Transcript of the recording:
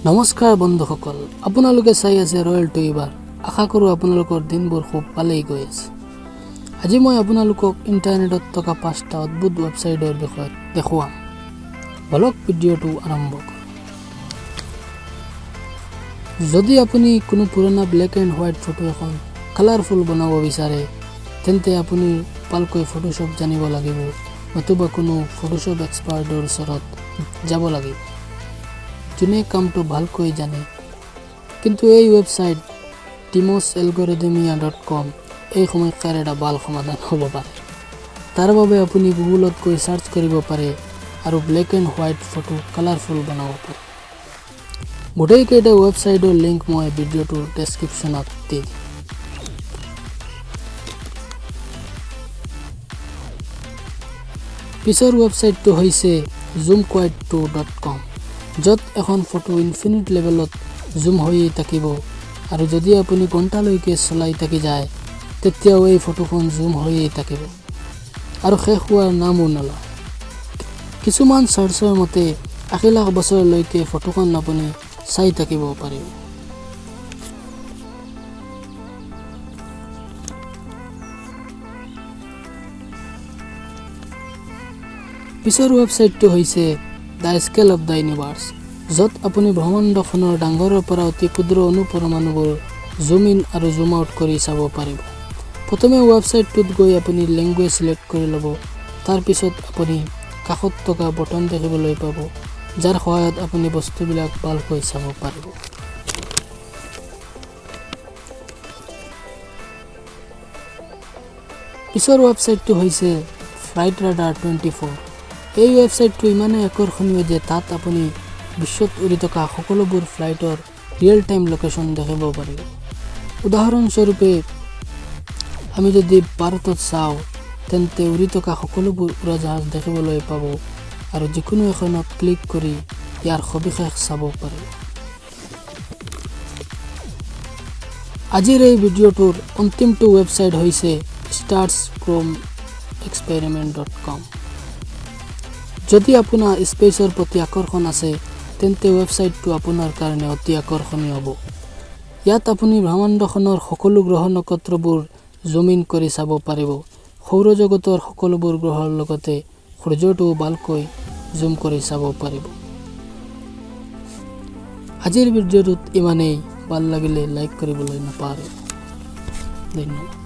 নমস্কাৰ বন্ধুসকল, আপোনালোকে চাই আছে ৰয়েল টুইবাৰ। আশা কৰোঁ আপোনালোকৰ দিনবোৰ খুব ভালেই গৈ আছে। আজি মই আপোনালোকক ইণ্টাৰনেটত থকা 5টা অদ্ভুত ৱেবছাইটৰ বিষয়ে দেখুৱাম। বলক ভিডিঅ'টো আৰম্ভ কৰোঁ। যদি আপুনি কোনো পুৰণা ব্লেক এণ্ড হোৱাইট ফটো এখন কালাৰফুল বনাব বিচাৰে, তেন্তে আপুনি ভালকৈ ফটোশ্বপ জানিব লাগিব, নতুবা কোনো ফটোশ্বপ এক্সপাৰ্টৰ ওচৰত যাব লাগিব, যোনে কামটো ভালকৈ জানে। কিন্তু এই ৱেবছাইট TimosAlgoritmia.com এই সমস্যাৰ এটা ভাল সমাধান হ'ব পাৰে। তাৰ বাবে আপুনি গুগলত গৈ চাৰ্চ কৰিব পাৰে আৰু black and white photo colourful বনাব পাৰে। গোটেইকেইটা ৱেবছাইটৰ লিংক মই ভিডিঅ'টোৰ ডেছক্ৰিপশ্যনত দি দিম। পিছৰ ৱেবছাইটটো হৈছে zoomquite2.com, য'ত এখন ফটো ইনফিনিট লেভেলত জুম হৈয়ে থাকিব, আৰু যদি আপুনি ঘণ্টালৈকে চলাই থাকি যায়, তেতিয়াও এই ফটোখন জুম হৈয়ে থাকিব আৰু শেষ হোৱাৰ নামো নলয়। কিছুমান চাৰ্চৰ মতে 80 লাখ বছৰলৈকে ফটোখন আপুনি চাই থাকিব পাৰিব। পিছৰ ৱেবছাইটটো হৈছে the scale of the universe, য'ত আপুনি ব্ৰহ্মাণ্ডখনৰ ডাঙৰৰ পৰা অতি ক্ষুদ্ৰ অনুপৰমাণুবোৰ জুম ইন আৰু জুম আউট কৰি চাব পাৰিব। প্ৰথমে ৱেবছাইটটোত গৈ আপুনি লেংগুৱেজ ছিলেক্ট কৰি ল'ব। তাৰপিছত আপুনি কাষত থকা বটন দেখিবলৈ পাব, যাৰ সহায়ত আপুনি বস্তুবিলাক ভালকৈ চাব পাৰিব। পিছৰ ৱেবছাইটটো হৈছে Flightradar24। এই ৱেবছাইটটো ইমানেই আকৰ্ষণীয় যে তাত আপুনি বিশ্বত উৰি থকা সকলোবোৰ ফ্লাইটৰ ৰিয়েল টাইম লোকেশ্যন দেখিব পাৰিব। উদাহৰণস্বৰূপে, আমি যদি ভাৰতত চাওঁ, তেন্তে উৰি থকা সকলোবোৰ উৰাজাহাজ দেখিবলৈ পাব আৰু যিকোনো এখনত ক্লিক কৰি ইয়াৰ সবিশেষ চাব পাৰিব। আজিৰ এই ভিডিঅ'টোৰ অন্তিমটো ৱেবছাইট হৈছে starscromeexperiment.com। যদি আপোনাৰ স্পেচৰ প্ৰতি আকৰ্ষণ আছে, তেন্তে ৱেবছাইটটো আপোনাৰ কাৰণে অতি আকৰ্ষণীয় হ'ব। ইয়াত আপুনি ব্ৰহ্মাণ্ডখনৰ সকলো গ্ৰহ নক্ষত্ৰবোৰ জুম ইন কৰি চাব পাৰিব। সৌৰজগতৰ সকলোবোৰ গ্ৰহৰ লগতে সূৰ্যটোও ভালকৈ জুম কৰি চাব পাৰিব। আজিৰ ভিডিঅ'টোত ইমানেই। ভাল লাগিলে লাইক কৰিবলৈ নাপাহৰিব। ধন্যবাদ।